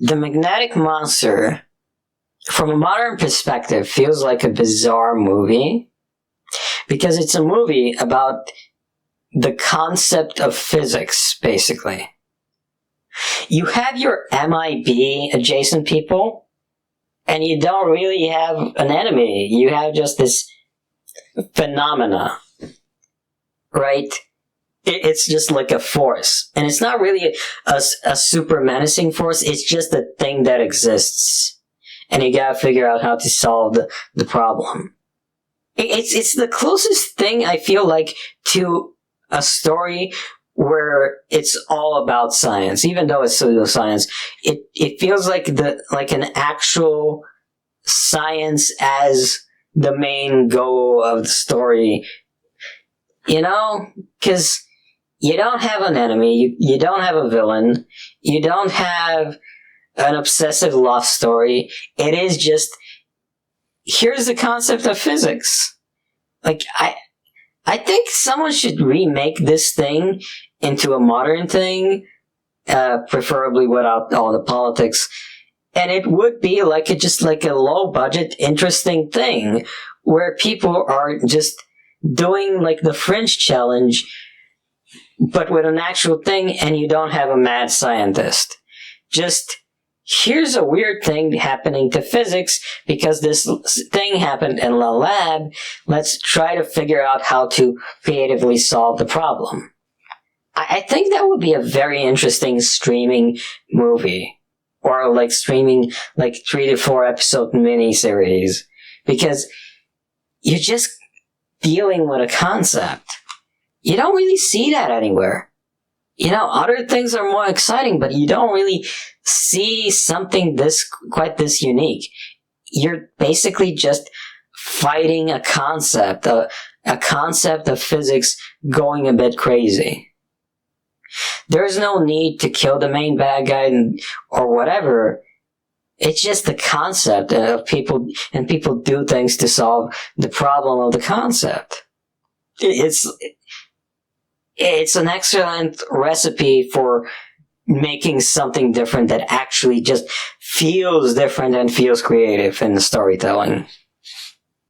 The Magnetic Monster, from a modern perspective, feels like a bizarre movie because it's a movie about the concept of physics, basically. You have your MIB adjacent people, and you don't really have an enemy. You have just this phenomena, right? It's just like a force. And it's not really a super menacing force, it's just a thing that exists. And you gotta figure out how to solve the problem. It's the closest thing, I feel like, to a story where it's all about science. Even though it's pseudoscience, it feels like an actual science as the main goal of the story. You know? Because you don't have an enemy, you don't have a villain, you don't have an obsessive love story. It is just, here's the concept of physics. Like, I think someone should remake this thing into a modern thing, preferably without all the politics, and it would be just like a low-budget, interesting thing, where people are just doing like the Fringe Challenge, but with an actual thing, and you don't have a mad scientist. Just, here's a weird thing happening to physics because this thing happened in the lab. Let's try to figure out how to creatively solve the problem. I think that would be a very interesting streaming movie. Or like streaming like 3 to 4 episode miniseries. Because you're just dealing with a concept. You don't really see that anywhere. You know, other things are more exciting, but you don't really see something quite this unique. You're basically just fighting a concept of physics going a bit crazy. There's no need to kill the main bad guy or whatever. It's just the concept of people do things to solve the problem of the concept. It's an excellent recipe for making something different that actually just feels different and feels creative in the storytelling.